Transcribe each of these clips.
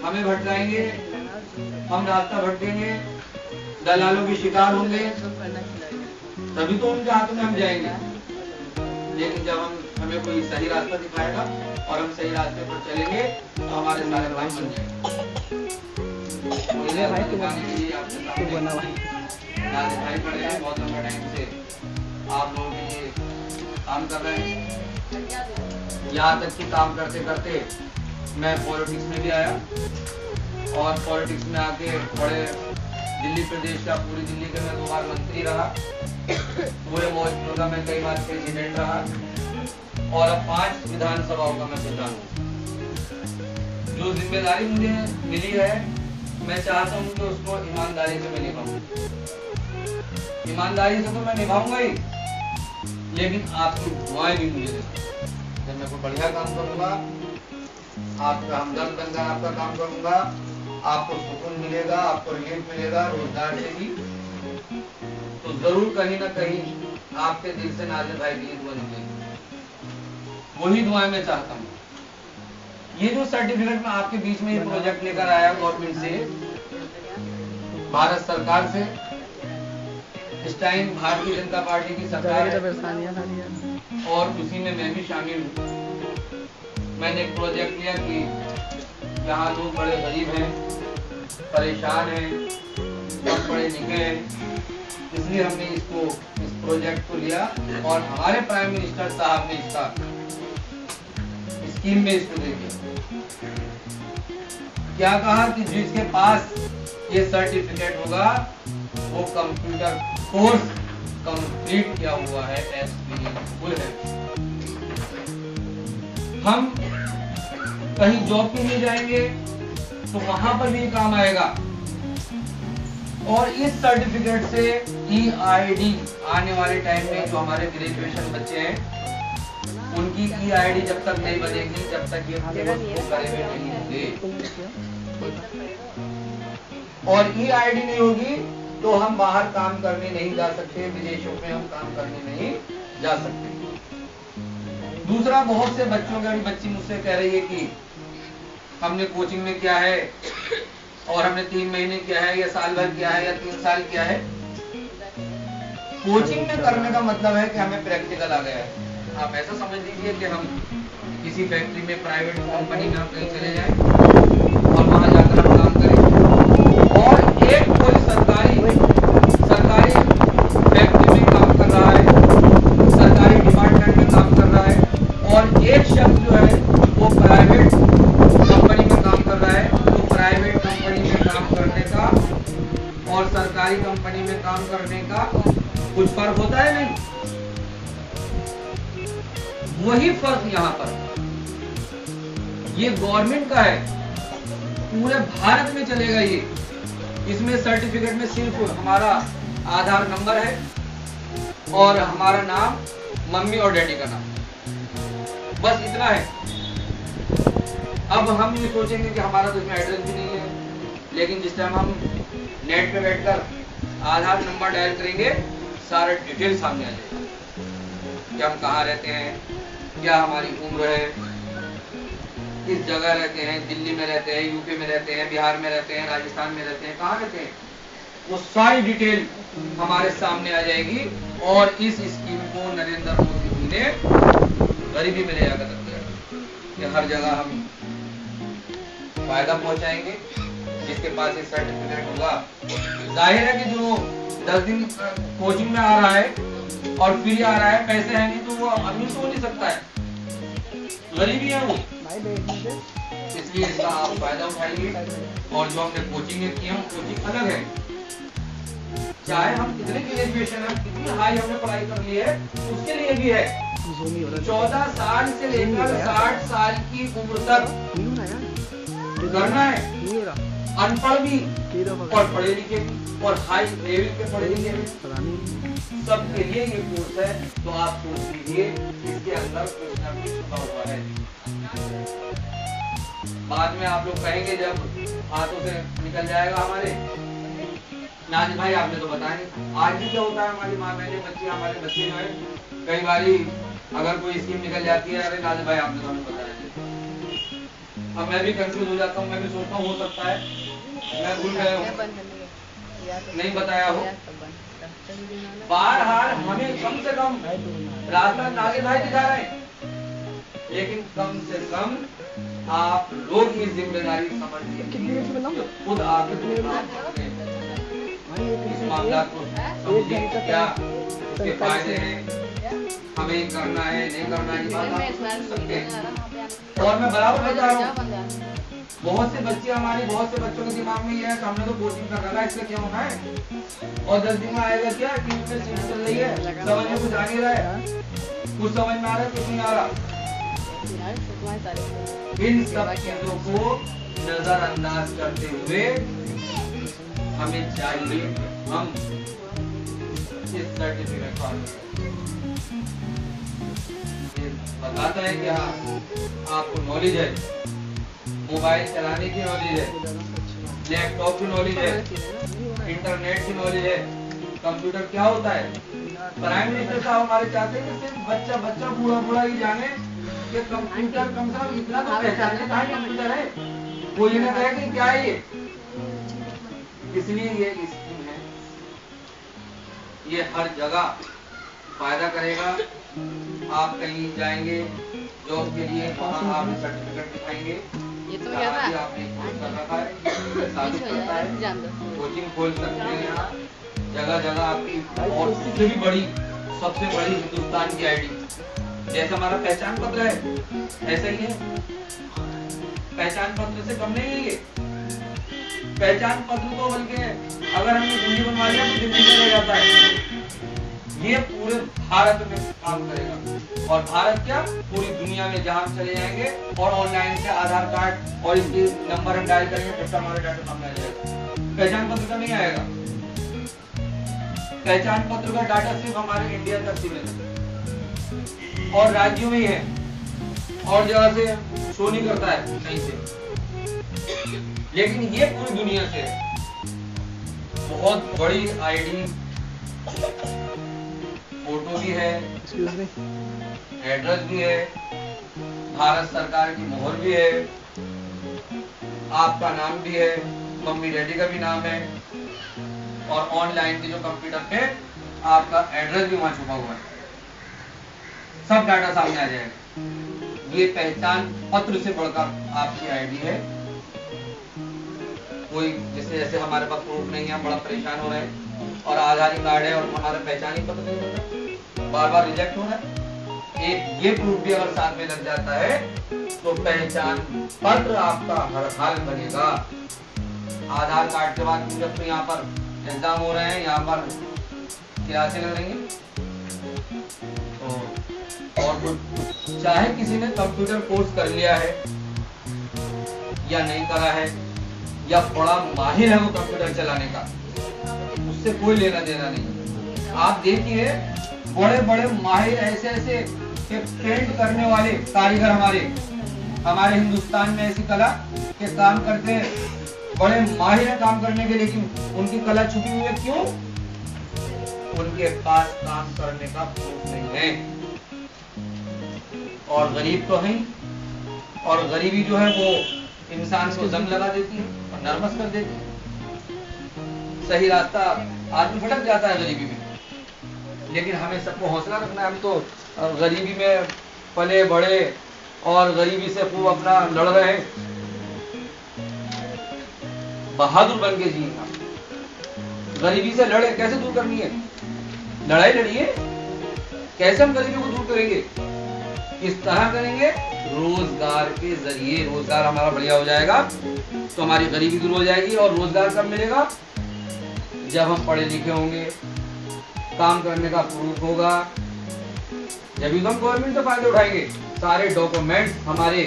हमें भटकाएंगे, हम रास्ता भटकेंगे, दलालों के शिकार होंगे, तभी तो उनके हाथों में हम जाएंगे। लेकिन जब हमें कोई सही रास्ता दिखाएगा और हम सही रास्ते पर चलेंगे तो हमारे सारे काम बन जाएंगे। भाई दिखाने के लिए आपके सामने भाई खड़े हैं, बहुत लंबा टाइम से आप लोगों के लिए काम कर रहे हैं। यहाँ तक कि काम करते करते मैं पॉलिटिक्स में भी आया और पॉलिटिक्स में आके बड़े दिल्ली प्रदेश का, पूरी दिल्ली का मैं 2 बार मंत्री रहा, पूरे मौजपुर का मैं कई बार प्रेसिडेंट रहा और अब 5 विधानसभाओं का मैं प्रधान हूँ। जो जिम्मेदारी मुझे मिली है मैं चाहता हूँ कि उसको ईमानदारी से मैं निभाऊं। ईमानदारी से तो मैं निभाऊंगा ही, लेकिन आपकी दुआएं भी मुझे देना। जब मैं कोई बढ़िया काम करूंगा, आपका हमदर्द बनकर आपका काम करूंगा, आपको सुकून मिलेगा, आपको रिलीफ मिलेगा, रोजगार मिलेगी, तो जरूर कहीं ना कहीं आपके दिल से नाज़िर भाई की दुआ निकलेगी। वही दुआएं मैं चाहता हूँ। ये जो सर्टिफिकेट में आपके बीच में ये प्रोजेक्ट लेकर आया गवर्नमेंट से, भारत सरकार से, इस टाइम भारतीय जनता पार्टी की सरकार है और उसी में मैं भी शामिल हूँ। मैंने एक प्रोजेक्ट लिया कि यहाँ लोग बड़े गरीब हैं, परेशान हैं, कम पढ़े लिखे हैं, इसलिए हमने इस प्रोजेक्ट को लिया और हमारे प्राइम मिनिस्टर साहब ने इसका स्कीम में इसको दे दिया। क्या कहा कि जिसके पास ये सर्टिफिकेट होगा वो कंप्यूटर कोर्स कंप्लीट किया हुआ है, एक्सपीरियंसफुल है। हम कहीं जॉब के लिए जाएंगे तो वहां पर भी काम आएगा और इस सर्टिफिकेट से EID आने वाले टाइम में जो हमारे ग्रेजुएशन बच्चे हैं उनकी EID जब तक नहीं बनेगी, जब तक ये करे हुए नहीं होंगे, और EID नहीं होगी तो हम बाहर काम करने नहीं जा सकते, विदेशों में हम काम करने नहीं जा सकते। दूसरा, बहुत से बच्चों का भी बच्ची मुझसे कह रही है कि हमने कोचिंग में किया है और हमने 3 महीने किया है या साल भर किया है या 3 साल किया है। कोचिंग में करने का मतलब है कि हमें प्रैक्टिकल आ गया है। आप ऐसा समझ लीजिए कि हम किसी फैक्ट्री में, प्राइवेट कंपनी में हम कहीं चले जाएं और वहां जाकर हम काम करें और एक कोई सरकारी फैक्ट्री में काम कर रहा है, सरकारी डिपार्टमेंट में काम कर रहा है और एक शख्स जो है वो प्राइवेट कंपनी में काम कर रहा है, तो प्राइवेट कंपनी में काम करने का और सरकारी कंपनी में काम करने का कुछ फर्क होता है? नहीं। वही फर्क यहाँ पर ये गवर्नमेंट का है, पूरे भारत में चलेगा ये। इसमें सर्टिफिकेट में सिर्फ हमारा आधार नंबर है और हमारा नाम, मम्मी और डैडी का नाम, बस इतना है। अब हम ये सोचेंगे कि हमारा तो इसमें एड्रेस भी नहीं है, लेकिन जिस टाइम हम नेट पे बैठकर आधार नंबर डायल करेंगे सारा डिटेल सामने आ जाएगा कि हम कहाँ रहते हैं, क्या हमारी उम्र है, किस जगह रहते हैं, दिल्ली में रहते हैं, यूपी में रहते हैं, बिहार में रहते हैं, राजस्थान में रहते हैं, कहाँ रहते हैं, वो सारी डिटेल हमारे सामने आ जाएगी। और इस स्कीम को नरेंद्र मोदी जी ने गरीबी में ले जाकर रख दिया कि हर जगह हम फायदा पहुंचाएंगे। जिसके पास एक सर्टिफिकेट होगा, जाहिर है कि जो 10 दिन कोचिंग में आ रहा है और फ्री आ रहा है, पैसे है नहीं, तो वो अमीर तो हो नहीं सकता है, गरीबी है वो। इसलिए इसका आप फायदा उठाइए। और जो हमने कोचिंग की है, कोचिंग अलग है, चाहे हम कितने ग्रेजुएशन है, कितनी हाई हमने पढ़ाई कर ली है, उसके लिए भी है। 14 साल से लेकर 60 साल की उम्र तक करना है, अनपढ़ भी और पढ़े लिखे भी और हाई लेवल के पढ़े लिखे भी, सबके लिए ये कोर्स है। तो आप सोच लीजिए इसके अंदर कुछ ना कुछ छुपा हुआ है। बाद में आप लोग कहेंगे जब हाथों से निकल जाएगा हमारे, नाज़िर भाई आपने तो बताया आज भी क्या होता है, हमारी माँ बहने, बच्चे, हमारे बच्चे जो है कई बारी अगर कोई स्कीम निकल जाती है, अरे नाज़िर भाई आपने तो हमें बताया अब मैं भी कंफ्यूज हो जाता हूँ, मैं भी सोचता हूँ हो सकता है मैं भूल गया हूँ, नहीं बताया हो। बहरहाल हमें कम से कम रास्ता आगे भाई दिखा रहे हैं, लेकिन कम से कम आप लोग ये जिम्मेदारी समझिए कि खुद आगे इस मामला को समझिए क्या उसके फायदे हैं, हमें करना है नहीं करना है, बात आप सोच सकते हैं। और मैं बराबर बता रहा हूँ, बहुत से बच्चे हमारी, बहुत से बच्चों के दिमाग में ये है हमने तो कोचिंग कर रखा है, इससे क्या होना है, और 10 दिन में आएगा क्या कि इसमें सीट चल रही है, समझ में कुछ आ नहीं रहा है, कुछ समझ में आ रहा है कुछ नहीं आ रहा। इन सब चीजों को नजरअंदाज करते हुए हमें चाहिए हम इस सर्टिफिकेट को बताता है कि हाँ आपको नॉलेज है, मोबाइल चलाने की नॉलेज है, लैपटॉप की नॉलेज है, इंटरनेट की नॉलेज है, कंप्यूटर क्या होता है। प्राइम मिनिस्टर साहब हमारे चाहते हैं कि सिर्फ बच्चा बच्चा बूढ़ा बूढ़ा ही जाने कि कंप्यूटर कम से कम इतना तो पहचानने का कंप्यूटर है, कोई ना कहे कि क्या है ये। इसलिए ये स्कीम है, ये हर जगह फायदा करेगा। आप कहीं जाएंगे जॉब के लिए, वहाँ आप सर्टिफिकेट दिखाएंगे, ये तो क्या था? आपने कोर्स कर रखा है, साबित करता है, कोचिंग खोल सकते हैं यहाँ, जगह जगह आपकी। और सबसे भी बड़ी, सबसे बड़ी हिंदुस्तान की आईडी, जैसा हमारा पहचान पत्र है ऐसा ही है, पहचान पत्र से कम नहीं है ये। पहचान पत्र को बल्कि अगर हमने दिल्ली बनवा लिया तो दिल्ली में रह जाता है, ये पूरे भारत में काम करेगा। और भारत क्या, पूरी दुनिया में जहां हम चले जाएंगे और ऑनलाइन से आधार कार्ड और इसके नंबर हम डायल करेंगे तो हमारे डाटा सामने आ जाएगा। पहचान पत्र का नहीं आएगा, पहचान पत्र का डाटा सिर्फ हमारे इंडिया तक सीमित है और राज्यों में ही है, और जगह से शो नहीं करता है कहीं से, लेकिन ये पूरी दुनिया से है। बहुत बड़ी आईडी, फोटो भी है, एड्रेस भी है, भारत सरकार की मोहर भी है, आपका नाम भी है, मम्मी डैडी का भी नाम है, और ऑनलाइन के जो कंप्यूटर पे आपका एड्रेस भी वहां छुपा हुआ है, सब डाटा सामने आ जाएगा। ये पहचान पत्र से बढ़कर आपकी आईडी है। कोई जैसे जैसे हमारे पास प्रूफ नहीं है, हम बड़ा परेशान हो रहे हैं, और आधार कार्ड है और हमारा पहचान पत्र नहीं होता, बार बार रिजेक्ट हो रहा है। एक ये प्रूफ भी अगर साथ में लग जाता है तो पहचान पत्र आपका हर हाल बनेगा। आधार कार्ड के बाद जब तो यहाँ पर एग्जाम हो रहे हैं, यहाँ पर क्लासें लग रही हैं, और चाहे किसी ने कंप्यूटर कोर्स कर लिया है या नहीं करा है, या बड़ा माहिर है वो कंप्यूटर चलाने का, उससे कोई लेना देना नहीं। आप देखिए बड़े बड़े माहिर ऐसे ऐसे पेंट करने वाले कारीगर हमारे हिंदुस्तान में ऐसी कला के काम करते हैं, बड़े माहिर है काम करने के, लेकिन उनकी कला छुपी हुई है। क्यों? उनके पास काम करने का प्रूफ नहीं है, और गरीब तो है, और गरीबी जो है वो इंसान को जंग लगा देती है और नर्वस कर देती है। सही रास्ता आदमी भटक जाता है गरीबी में। लेकिन हमें सबको हौसला रखना है, हम तो गरीबी में पले बड़े और गरीबी से खूब अपना लड़ रहे हैं, बहादुर बन के जिएगा। गरीबी से लड़े, कैसे दूर करनी है? लड़ाई लड़िए। कैसे हम गरीबी को दूर करेंगे? इस तरह करेंगे, रोजगार के जरिए। रोजगार हमारा बढ़िया हो जाएगा तो हमारी गरीबी दूर हो जाएगी। और रोजगार कब मिलेगा? जब हम पढ़े लिखे होंगे, काम करने का प्रूफ होगा, जब भी तो हम गवर्नमेंट से फायदे उठाएंगे। सारे डॉक्यूमेंट्स हमारे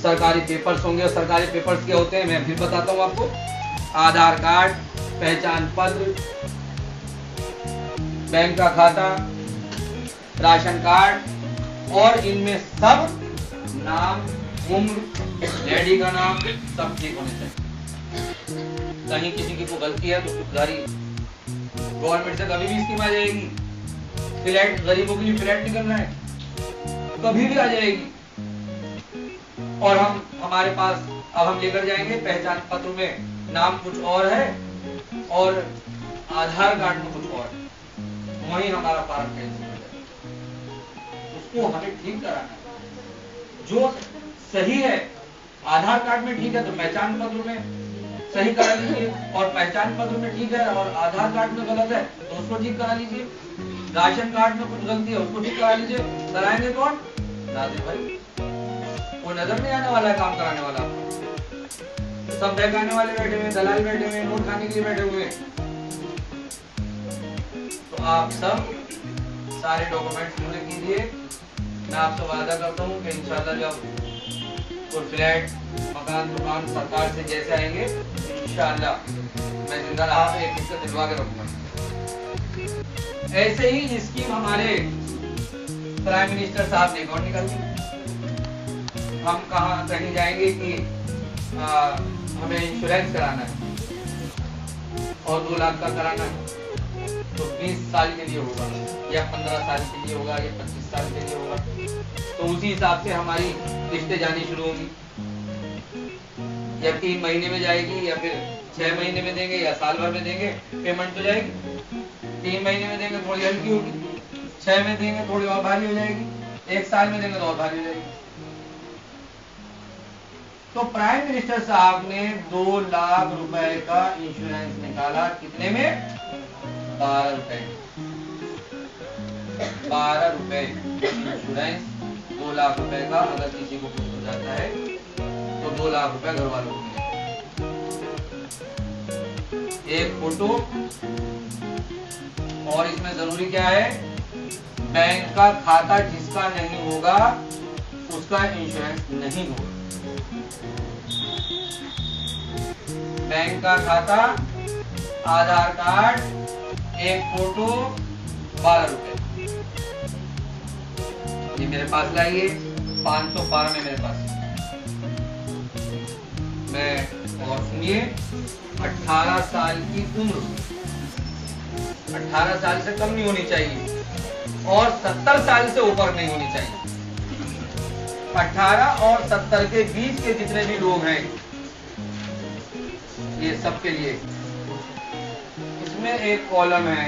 सरकारी पेपर्स होंगे। और सरकारी पेपर्स क्या होते हैं मैं फिर बताता हूँ आपको। आधार कार्ड, पहचान पत्र, बैंक का खाता, राशन कार्ड, और इनमें सब नाम, उम्र, डैडी का नाम सब ठीक होने चाहिए। कहीं किसी की कोई गलती है तो सुधारी। गवर्नमेंट से कभी भी स्कीम आ जाएगी। फ्लैट, गरीबों के लिए फ्लैट निकलना है, कभी भी आ जाएगी। और हमारे पास अब हम लेकर जाएंगे पहचान पत्र में नाम कुछ और है और आधार कार्ड में कुछ और है, वहीं हमारा फार्म कैंसिल हो जाएगा। उसको हमें ठीक कराना है। जो सही है आधार कार्ड में ठीक है तो पहचान पत्र में सही करा लीजिए, और पहचान पत्र में ठीक है और आधार कार्ड में गलत है तो उसको ठीक करा लीजिए। राशन कार्ड में कुछ गलती है उसको ठीक करा लीजिए। कराएंगे कौन? राधे भाई। कोई नजर नहीं आने वाला है काम कराने वाला, सब बहकाने वाले बैठे हुए, दलाल बैठे हुए, नोट खाने के लिए बैठे हुए। तो आप सब सारे डॉक्यूमेंट्स पूरे कीजिए। मैं आपसे वादा करता हूँ कि इंशाल्लाह जब कोई फ्लैट मकान दुकान सरकार से जैसे आएंगे इंशाल्लाह मैं जिंदा रहा एक किस्सा दिलवा के रखूंगा। ऐसे ही स्कीम हमारे प्राइम मिनिस्टर साहब ने कौन निकाल दी। हम कहाँ कहीं जाएंगे कि हमें इंश्योरेंस कराना है और 2 लाख का कराना है तो 20 साल के लिए होगा या 15 साल के लिए होगा या 25 साल के लिए होगा, तो उसी हिसाब से हमारी किस्तें जानी शुरू होंगी। या 3 महीने में जाएगी या फिर 6 महीने में देंगे या साल भर में देंगे, पेमेंट तो जाएगी। 3 महीने में देंगे थोड़ी हल्की होगी, 6 में देंगे थोड़ी और भारी हो जाएगी, 1 साल में देंगे तो और भारी हो जाएगी। तो प्राइम मिनिस्टर साहब ने 2 लाख रुपए का इंश्योरेंस निकाला। कितने में? 12 रुपए। 12 रुपए इंश्योरेंस 2 लाख रुपए का। अगर किसी को कुछ हो जाता है तो 2 लाख रुपए घर वालों को मिलेगा। एक फोटो, और इसमें जरूरी क्या है? बैंक का खाता जिसका नहीं होगा उसका इंश्योरेंस नहीं होगा। बैंक का खाता, आधार कार्ड, एक फोटो, 12 रुपए। ये मेरे पास लाइए, 500 फार्म है मेरे पास। मैं और सुनिए, 18 साल की उम्र 18 साल से कम नहीं होनी चाहिए और 70 साल से ऊपर नहीं होनी चाहिए। 18 और 70 के बीच के जितने भी लोग हैं ये सब के लिए। इसमें एक कॉलम है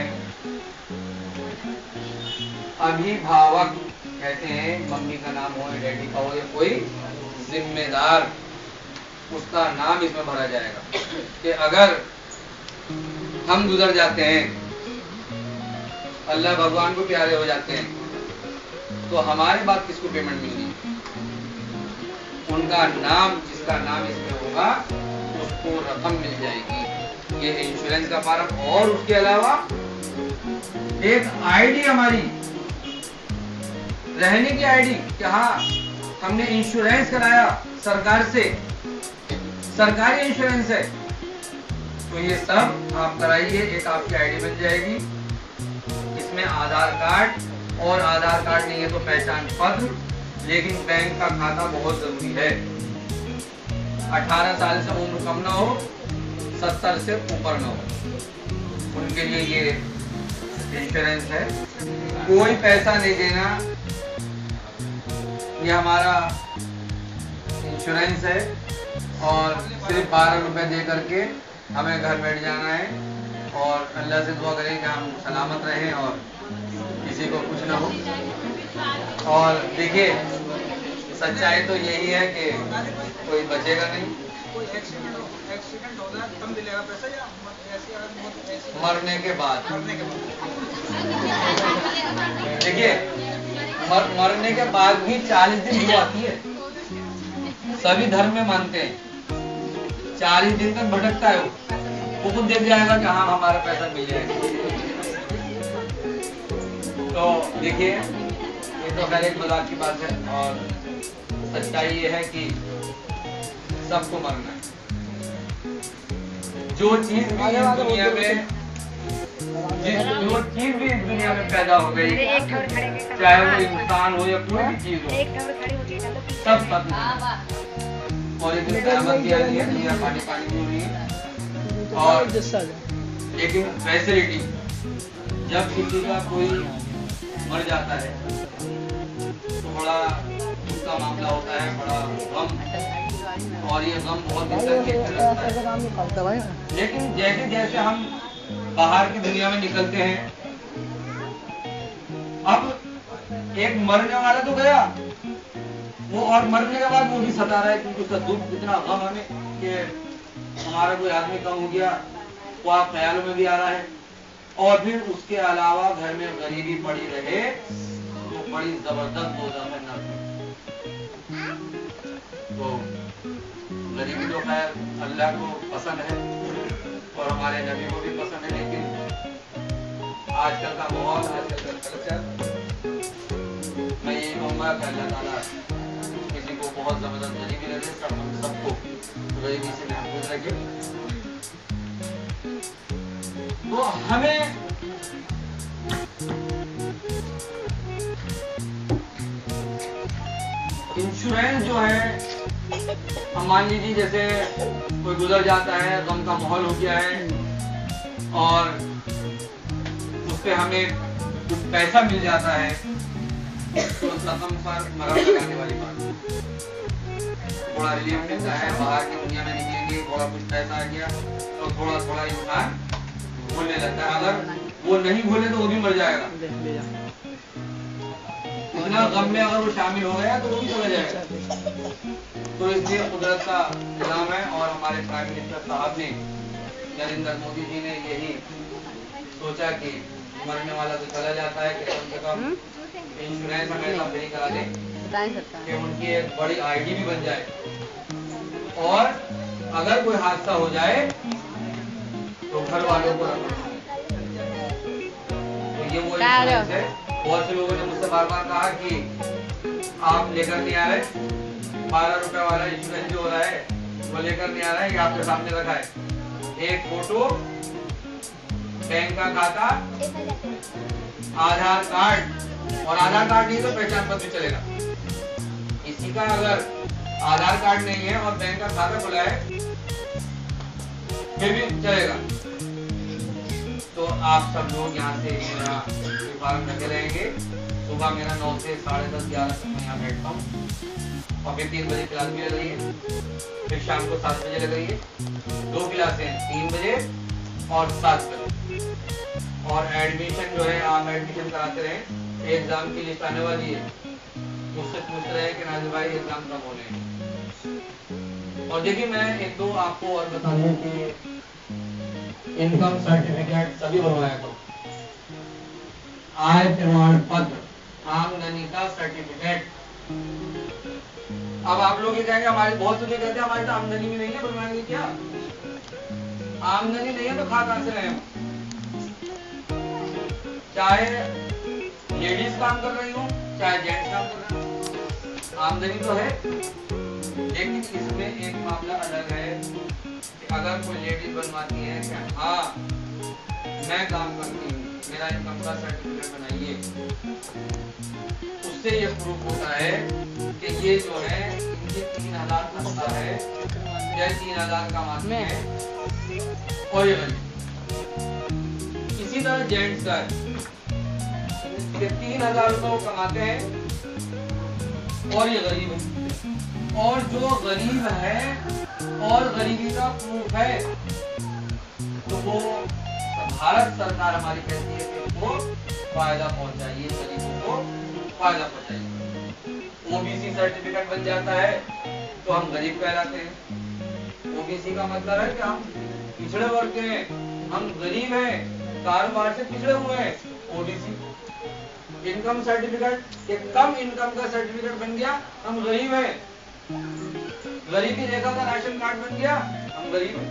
अभिभावक, कहते हैं मम्मी का नाम हो, डैडी का हो या कोई जिम्मेदार, उसका नाम इसमें भरा जाएगा कि अगर हम गुजर जाते हैं, अल्लाह भगवान को प्यारे हो जाते हैं, तो हमारे बाद किसको पेमेंट मिलनी है? उनका नाम, जिसका नाम इसमें होगा उसको रकम मिल जाएगी। ये इंश्योरेंस का फॉर्म, और उसके अलावा एक आईडी, हमारी रहने की आईडी कि हाँ हमने इंश्योरेंस कराया सरकार से, सरकारी इंश्योरेंस है, तो ये सब आप कराइए। एक आपकी आईडी बन जाएगी, इसमें आधार कार्ड, और आधार कार्ड नहीं है तो पहचान पत्र, लेकिन बैंक का खाता बहुत जरूरी है। 18 साल से उम्र कम ना हो, 70 से ऊपर ना हो, उनके लिए ये इंश्योरेंस है। कोई पैसा नहीं देना, ये हमारा इंश्योरेंस है, और सिर्फ 12 रुपए दे करके हमें घर बैठ जाना है और अल्लाह से दुआ करें कि हम सलामत रहें और किसी को कुछ ना हो। और देखिए सच्चाई तो यही है कि कोई बचेगा नहीं। एक्सीडेंट होगा तब मिलेगा पैसा या ऐसे मरने के बाद? देखिए मरने के बाद भी 40 दिन ड्यू आती है, सभी धर्म में मानते हैं। 40 दिन तक भटकता है वो खुद देख जाएगा कि हाँ हमारा पैसा मिल जाएगा। तो देखिए ये तो खैर एक मजाक की बात है, और सच्चाई ये है कि सबको मरना है। जो चीज भी इस दुनिया में, जो चीज भी इस दुनिया में पैदा हो गई, चाहे वो इंसान हो या कोई भी चीज हो, सब खत्म है। और एक क़यामत की आ रही है, दुनिया पानी पानी हो रही है। और लेकिन फैसिलिटी, जब किसी का कोई मर जाता है तो बड़ा उनका मामला होता है बड़ा गम, और ये गम बहुत दिन तक देखते रहता है। लेकिन जैसे जैसे हम बाहर की दुनिया में निकलते हैं, अब एक मरने वाला तो गया वो, और मरने के बाद वो भी सता रहा है क्योंकि उसका दुख इतना गम हमें कि हमारा कोई आदमी कम हो गया, वो आप ख्यालों में भी आ रहा है। और फिर उसके अलावा घर में गरीबी पड़ी रहे तो बड़ी जबरदस्त हो जाता है। तो गरीबी तो खैर अल्लाह को पसंद है और हमारे नबी को भी पसंद है, लेकिन आजकल का माहौल, आजकल का कल्चर, मैं यही कहूँगा कि अल्लाह ताला किसी को बहुत जबरदस्त गरीबी लगे, सब हम सबको गरीबी से महफूज रखे। तो हमें इंश्योरेंस जो है, हम मान लीजिए जैसे कोई गुजर जाता है, गम का माहौल हो गया है और उससे हमें कुछ पैसा मिल जाता है, तो रकम पर मरहम लगाने वाली बात, थोड़ा रिलीफ मिलता है। बाहर की दुनिया में निकलेंगे, थोड़ा कुछ पैसा आ गया तो थोड़ा थोड़ा इंसान भूलने लगता है। अगर वो नहीं भूले तो वो भी मर जाएगा, इतना गम में अगर वो शामिल हो गया तो वो भी चला जाएगा। तो इसलिए कुदरत का निजाम है, और हमारे प्राइम मिनिस्टर साहब ने, नरेंद्र मोदी जी ने यही सोचा कि मरने वाला तो चला जाता है कि कम से कम इंश्योरेंस हमेशा फ्री करा दें, कि उनकी एक बड़ी आईडी भी बन जाए, और अगर कोई हादसा हो जाए तो घर वालों को रखो। तो ये वो इंश्योरेंस है। बहुत से लोगों ने मुझसे बार बार कहा कि आप लेकर नहीं आ रहे, 12 रुपए वाला इंश्योरेंस जो हो रहा है वो लेकर नहीं आ रहा है, ये आपके सामने रखा है। एक फोटो, बैंक का खाता, आधार कार्ड, और आधार कार्ड नहीं तो पहचान पत्र भी चलेगा। किसी का अगर आधार कार्ड नहीं है और बैंक का खाता खुला है फिर भी चलेगा। तो आप सब लोग यहाँ से मेरा फार्म लगे रहेंगे। सुबह मेरा 9 से 10:30 11 तक मैं यहाँ बैठता हूँ, और फिर 3 बजे क्लास भी लग रही है, फिर शाम को 7 बजे लग रही है। 2 क्लासें हैं, 3 बजे और 7 बजे। और एडमिशन जो है आप एडमिशन कराते रहें। एग्जाम की लिस्ट आने वाली है, मुझसे पूछ रहे हैं कि नाजिर भाई एग्जाम कब होने हैं। और देखिए मैं 1-2 आपको और बता दूं कि इनकम सर्टिफिकेट सभी बनवाया करो, आय प्रमाण पत्र, आमदनी का सर्टिफिकेट। अब आप लोग ये कहेंगे, हमारे बहुत से कहते हैं हमारी तो आमदनी भी नहीं है, बनवाएंगे क्या? आमदनी नहीं है तो खा कहां से रहे हम? चाहे लेडीज काम कर रही हो चाहे जेंट्स काम कर रहे हो, आमदनी तो है। लेकिन इसमें एक मामला अलग है कि अगर कोई लेडीज बनवाती है कि हाँ मैं काम करती हूँ, मेरा इनकम का सर्टिफिकेट बनाइए, उससे ये प्रूफ होता है कि ये जो है इनके 3000 तनख्वाह है या 3000 कमाते हैं और ये बने। इसी तरह जेंट्स का 3000 रुपये वो कमाते हैं और ये गरीब है, और जो गरीब है और गरीबी का प्रूफ है तो वो भारत सरकार हमारी कहती है कि उनको फायदा पहुंचाइए, गरीबों को फायदा पहुंचाइए। ओबीसी सर्टिफिकेट बन जाता है तो हम गरीब कहलाते हैं। ओबीसी का मतलब है कि हम पिछड़े वर्ग के हैं, हम गरीब हैं, कारोबार से पिछड़े हुए हैं। ओबीसी इनकम सर्टिफिकेट, एक कम इनकम का सर्टिफिकेट बन गया, हम गरीब हैं। गरीबी रेखा का राशन कार्ड बन गया, हम गरीब हैं।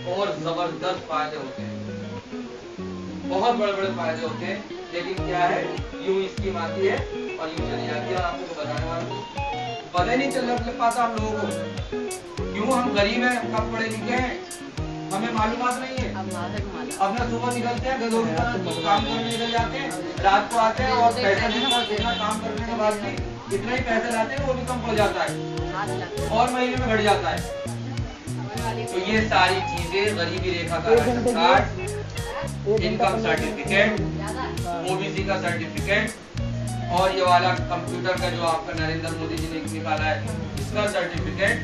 और जबरदस्त फायदे होते हैं, बहुत बड़े बड़े फायदे होते हैं। लेकिन क्या है, यूं स्कीम आती है और यूं चली जाती है, और आपको बताने वाला पता ही नहीं चल पाता हम लोगों को। क्यों? हम गरीब हैं, कम पढ़े लिखे हैं, हमें मालूमात नहीं है। अपना सुबह निकलते हैं, गधों की तरह काम करने निकल जाते हैं, रात को आते हैं और पैसा देना काम करने के बाद भी इतना ही पैसा लाते हैं, वो भी कम पड़ जाता है और महीने में घट जाता है। तो ये सारी चीजें, गरीबी रेखा का ration card, income certificate, OBC का सर्टिफिकेट और ये वाला कंप्यूटर का जो आपका नरेंद्र मोदी जी ने निकाला है इसका सर्टिफिकेट,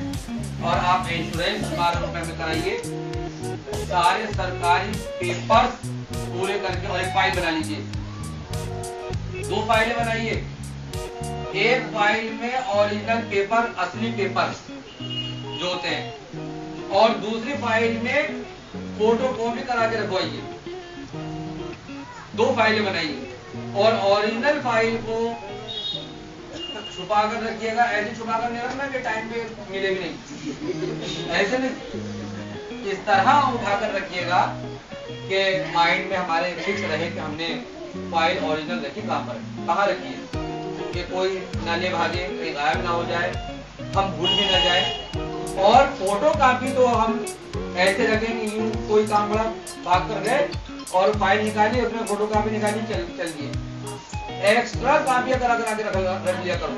और आप इंश्योरेंस 12 रुपए में कराइए। सारे सरकारी पेपर्स पूरे करके और एक फाइल बना लीजिए, 2 फाइलें बनाइए। एक फाइल में ओरिजिनल पेपर, असली पेपर जो होते हैं, और दूसरी फाइल में फोटो कॉपी करा के रखवाइए। 2 फाइलें बनाइए और ओरिजिनल फाइल को छुपा कर रखिएगा। ऐसे छुपा कर नहीं रखना कि टाइम पे मिले भी नहीं, ऐसे नहीं, इस तरह उठा कर रखिएगा कि माइंड में हमारे फिक्स रहे कि हमने फाइल ओरिजिनल रखी कहाँ रखी है, कि कोई ना ले भागे, कहीं गायब ना हो जाए, हम भूल भी ना जाए। और फोटो कॉपी तो हम ऐसे रखेंगे, यूं कोई काम बड़ा भाग कर गए और फाइल निकाली, उसमें फोटो कॉपी निकाली, चल दिए। एक्स्ट्रा कॉपियां करा के रख लिया करो,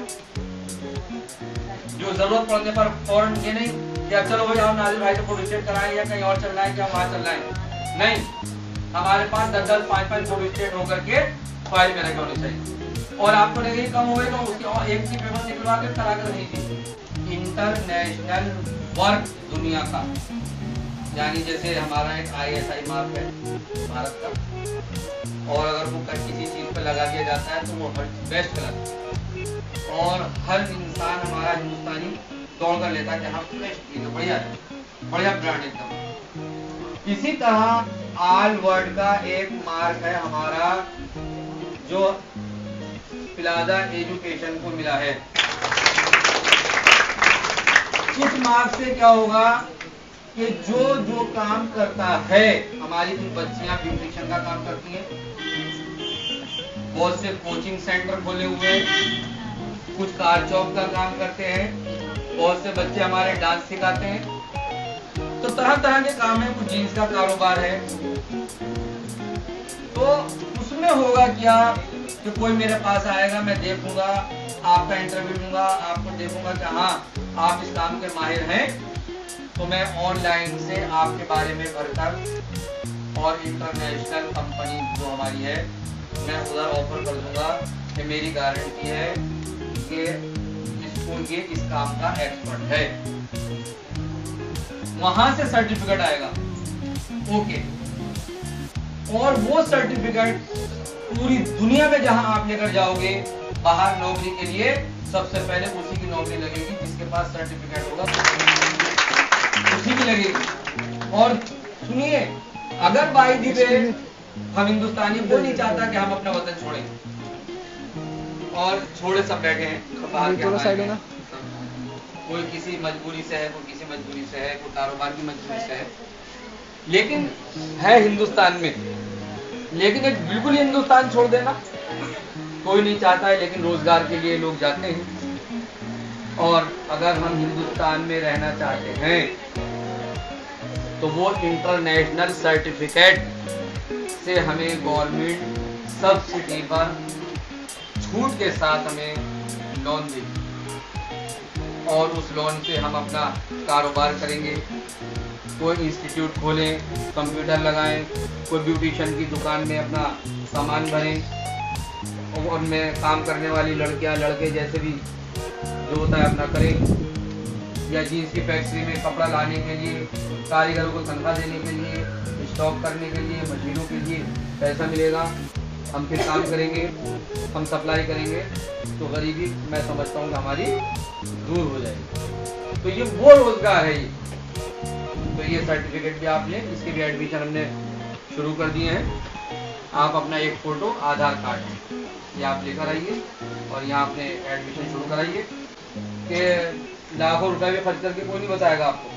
जो जरूरत पड़ने पर फौरन ये नहीं कि अब चलो भाई हम नाजिर भाई को फोटो स्टेट कराएं या कहीं और चलना है, क्या वहां चलना है, नहीं, हमारे पास 10-10, 5-5 फोटो स्टेट होकर के फाइल में रखे होने चाहिए। और आपको लगेगी कम होगा तो उसके और एक की पेपर निकलवा के करा कर दीजिए। इंटरनेशनल वर्क दुनिया का, यानी जैसे हमारा एक ISI मार्क है भारत का, और अगर वो किसी चीज पे लगा दिया जाता है तो वो बेस्ट कलर, और हर इंसान हमारा हिंदुस्तानी दौड़ कर लेता है कि हाँ बढ़िया है, बढ़िया ब्रांड एकदम। इसी तरह ऑल वर्ल्ड का एक मार्क है हमारा जो प्लाजा एजुकेशन को मिला है। इस मार्क से क्या होगा कि जो काम करता है, हमारी कुछ बच्चियां ब्यूटिशियन का काम करती हैं, बहुत से कोचिंग सेंटर खोले हुए, कुछ कार चौक का काम करते हैं, बहुत से बच्चे हमारे डांस सिखाते हैं, तो तरह तरह के काम है, कुछ जीन्स का कारोबार है। तो उसमें होगा क्या कि कोई मेरे पास आएगा, मैं देखूंगा, आपका इंटरव्यू लूंगा, आपको देखूंगा कि हाँ आप इस काम के माहिर हैं, तो मैं ऑनलाइन से आपके बारे में भरकर और इंटरनेशनल कंपनी जो हमारी है मैं उधर ऑफर कर दूंगा कि मेरी गारंटी है कि इसको ये इस काम का एक्सपर्ट है। वहां से सर्टिफिकेट आएगा, ओके, और वो सर्टिफिकेट पूरी दुनिया में जहां आप लेकर जाओगे बाहर नौकरी के लिए, सबसे पहले उसी की नौकरी लगेगी जिसके पास सर्टिफिकेट होगा, उसी की लगेगी। और सुनिए, अगर बाई दी वे हम हिंदुस्तानी, कोई नहीं चाहता कि हम अपना वतन छोड़ें, और छोड़े सब बैठे हैं बाहर के, कोई किसी मजबूरी से है, कोई किसी मजबूरी से है, कोई कारोबार की मजबूरी से है, लेकिन है हिंदुस्तान में। लेकिन एक बिल्कुल हिंदुस्तान छोड़ देना कोई नहीं चाहता है, लेकिन रोजगार के लिए लोग जाते हैं। और अगर हम हिंदुस्तान में रहना चाहते हैं तो वो इंटरनेशनल सर्टिफिकेट से हमें गवर्नमेंट सब्सिडी पर छूट के साथ हमें लोन देगी, और उस लोन से हम अपना कारोबार करेंगे, कोई इंस्टीट्यूट खोलें, कंप्यूटर लगाएं, कोई ब्यूटिशियन की दुकान में अपना सामान भरें, और उनमें काम करने वाली लड़कियां लड़के जैसे भी जो होता है अपना करें, या जीन्स की फैक्ट्री में कपड़ा लाने के लिए, कारीगरों को तनख्वाह देने के लिए, स्टॉक करने के लिए, मशीनों के लिए पैसा मिलेगा, हम फिर काम करेंगे, हम सप्लाई करेंगे, तो गरीबी मैं समझता हूँ कि हमारी दूर हो जाएगी। तो ये वो रोजगार है। ये तो ये सर्टिफिकेट भी आप लें, इसके भी एडमिशन हमने शुरू कर दिए हैं। आप अपना एक फोटो, आधार कार्ड ये आप लेकर आइए और यहाँ अपने एडमिशन शुरू कराइए। कि लाखों रुपए भी खर्च करके कोई नहीं बताएगा आपको,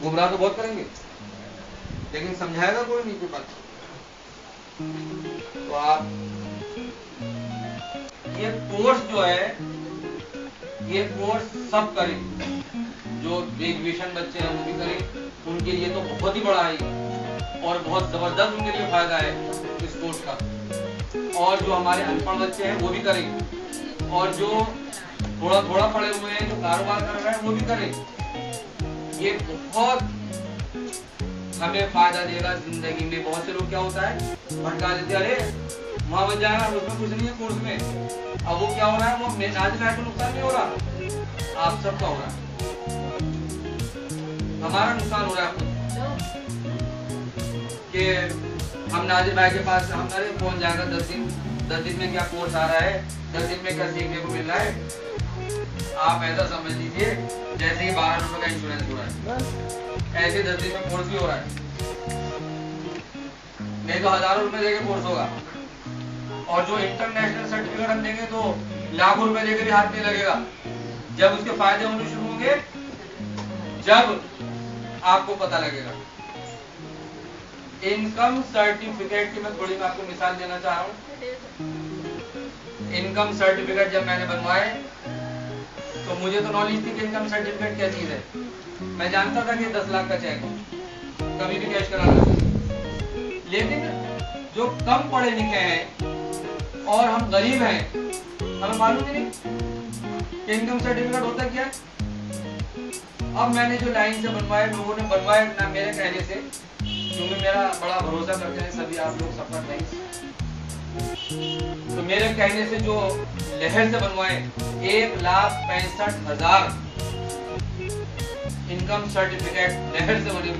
गुमराह तो बहुत करेंगे लेकिन समझाएगा कोई नहीं के पास। तो आप ये कोर्स जो है, ये कोर्स सब करें, जो ग्रेजुएशन बच्चे हैं वो भी करें, उनके लिए तो बहुत ही बड़ा है और बहुत जबरदस्त उनके लिए फायदा है इस कोर्स का। और जो हमारे अनपढ़ बच्चे हैं वो भी करें, और जो थोड़ा थोड़ा पढ़े हुए हैं, जो कारोबार कर रहे हैं वो भी करें। ये बहुत हमें फायदा देगा जिंदगी में। बहुत से लोग क्या होता है भटका देते, अरे वहां बच जाएगा, उसमें कुछ नहीं है कोर्स में। अब वो क्या हो रहा है, वो नाजिर भाई को नुकसान नहीं हो रहा, आप सबका हो रहा है, हमारा नुकसान हो रहा है कि हम नाजिर भाई के पास हमारे पहुंच जाएगा 10 दिन में क्या कोर्स आ रहा है, 10 दिन में क्या सीखने को मिल रहा है। आप ऐसा समझ लीजिए जैसे ही 12 रुपए का इंश्योरेंस हो रहा है, ऐसे 10 दिन में कोर्स भी हो रहा है। नहीं तो हजारों रुपए देके कोर्स होगा, और जो इंटरनेशनल सर्टिफिकेट हम देंगे तो लाखों रुपए देके भी हाथ नहीं लगेगा। जब उसके फायदे होने शुरू होंगे, जब आपको पता लगेगा। इनकम सर्टिफिकेट की मैं थोड़ी मैं आपको मिसाल देना चाह रहा हूँ। इनकम सर्टिफिकेट जब मैंने बनवाए तो मुझे तो नॉलेज थी कि इनकम सर्टिफिकेट क्या चीज है। मैं जानता था कि 10 लाख का चेक हो, कभी भी कैश कराना। लेकिन जो कम पढ़े लिखे हैं और हम गरीब हैं, हमें मालूम ही नहीं कि इनकम सर्टिफिकेट होता क्या है। अब मैंने जो लाइन से बनवाए, लोगों ने बनवाए ना मेरे कहने से, क्योंकि मेरा बड़ा भरोसा करते हैं सभी आप लोग सफर बैंक, तो मेरे कहने से जो लहर से बनवाए 1,65,000 इनकम सर्टिफिकेट लहर से बने।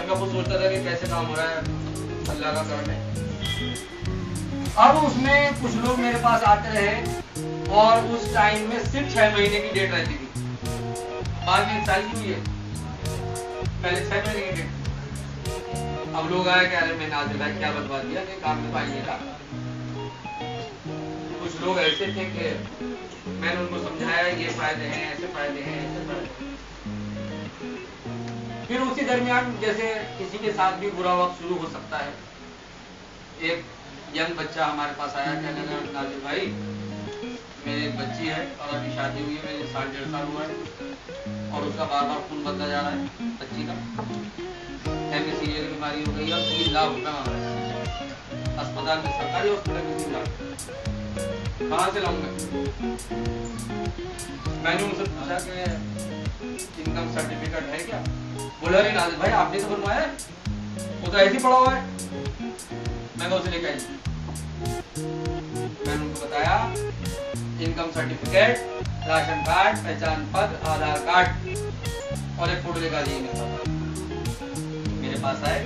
मैं कुछ सोचता था कि कैसे काम हो रहा है, अल्लाह का करम है। अब उसमें कुछ लोग मेरे पास आते रहे और उस टाइम में सिर्फ 6 महीने की डेट रहती थी, बाद में 1 साल की हुई है, पहले 6 महीने की डेट। अब लोग आए कि अरे मैं नाजिर भाई क्या बदवा दिया कि काम में पाइए था। कुछ लोग ऐसे थे कि मैंने उनको समझाया ये फायदे हैं, ऐसे फायदे हैं, ऐसे फायदे। फिर उसी दरमियान जैसे किसी के साथ भी बुरा वक्त शुरू हो सकता है। एक यंग बच्चा हमारे पास आया, कहने लगा नाजिर भाई मेरी एक बच्ची है और अभी शादी हुई है, मेरे 1.5 साल हुआ है और उसका बार बार खून बदला जा रहा है बच्ची का, एमसीए की बीमारी हो गई है, 3 लाख रुपए मांग रहा है अस्पताल में, सरकारी हॉस्पिटल में 3 लाख कहाँ से लाऊंगा। मैंने उनसे पूछा कि इनकम सर्टिफिकेट है क्या? बोला अरे नाजिर भाई आपने तो बनवाया है, वो तो ऐसे ही पड़ा हुआ है। मैं उसे लेकर आई, मैंने उनको बताया इनकम सर्टिफिकेट, राशन कार्ड, पहचान पत्र, आधार कार्ड और एक फोटो लेकर आइए मेरे पास आए।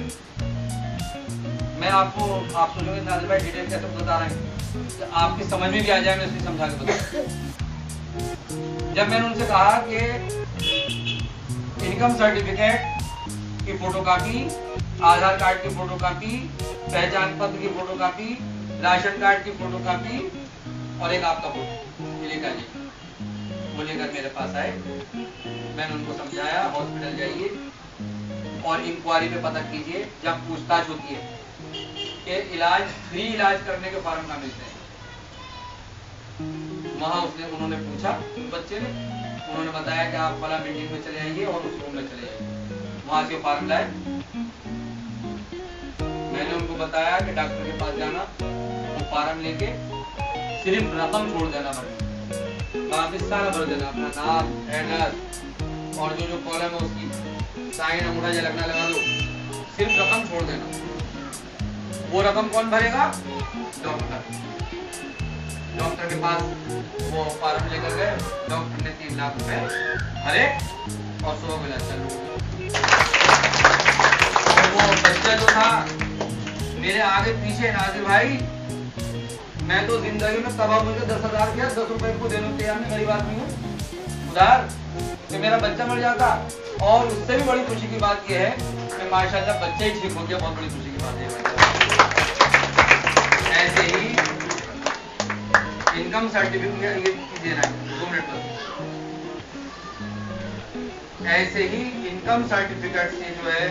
मैं आपको आप सोचोगे नाजिर भाई डिटेल कैसे बता रहे हैं, तो आपकी समझ में भी आ जाए, मैं इसलिए समझा के बताऊं। जब मैंने उनसे कहा कि इनकम सर्टिफिकेट की फोटोकॉपी, आधार कार्ड की फोटोकॉपी, पहचान पत्र की फोटोकॉपी, राशन कार्ड की फोटोकॉपी और एक आपका फोटो, ये लेकर आइए। वो लेकर मेरे पास आए, मैंने उनको समझाया हॉस्पिटल जाइए और इंक्वायरी पे पता कीजिए, जब पूछताछ होती है कि इलाज फ्री इलाज करने के फॉर्म कहाँ मिलते हैं, वहां उन्होंने पूछा बच्चे ने, उन्होंने बताया कि आप फला बिल्डिंग में चले आइए और उस रूम में चले जाइए, वहां से फॉर्म लाए। मैंने उनको बताया कि डॉक्टर के पास जाना, वो फॉर्म लेके सिर्फ रकम छोड़ देना, बाकी सारा भर देना, अपना नाम, एड्रेस और जो कॉलम है उसकी साइन अंगूठा लगना लगा दो, सिर्फ रकम छोड़ देना। वो रकम कौन भरेगा? डॉक्टर। डॉक्टर के पास वो फॉर्म लेकर गए, डॉक्टर ने 3 लाख रुपए भरे और सुबह मिला चलो। वो बच्चा जो था मेरे आगे पीछे, नाजिर भाई मैं तो जिंदगी में तबाह मुझे 10,000 किया, 10 रुपए को देने तैयार नहीं, गरीब आदमी हूँ उधार, कि मेरा बच्चा मर जाता। और उससे भी बड़ी खुशी की बात यह है कि माशाल्लाह बच्चा ही ठीक हो गया, बहुत बड़ी खुशी की बात है। ऐसे ही इनकम सर्टिफिकेट ये देना है 2 मिनट पर। ऐसे ही इनकम सर्टिफिकेट से जो है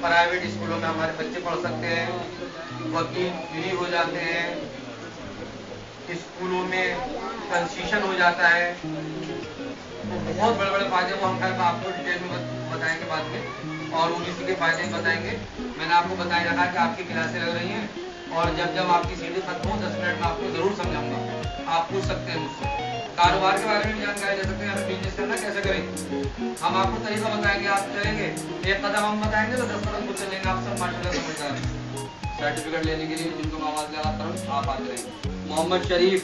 प्राइवेट स्कूलों में हमारे बच्चे पढ़ सकते हैं, वकील फ्री हो जाते हैं, स्कूलों में कंसेशन हो जाता है, तो बहुत बड़े बड़े फायदे वो हम आपको डिटेल में बताएंगे बाद में, और ओबीसी के फायदे बताएंगे। मैंने आपको बताया रखा कि आपकी क्लासें लग रही हैं और जब आपकी सीढ़ी खत्म हो 10 मिनट में आपको जरूर समझाऊंगा, आप पूछ सकते हैं मुझसे। कारोबार के बारे में भी जानकारी दे सकते हैं, हमें बिजनेस करना कैसे करें, हम आपको तरीका बताएंगे, आप चलेंगे, 1 कदम हम बताएंगे तो 10 कदम कुछ चलेंगे, आप सब माशाल्लाह समझदार हैं। सर्टिफिकेट लेने के लिए जिनको मैं आवाज लगाता हूँ आप आते रहेंगे। मोहम्मद शरीफ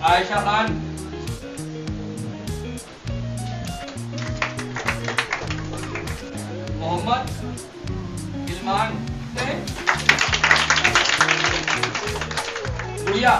आयशा खान, मोहम्मद इल्मान, गुड़िया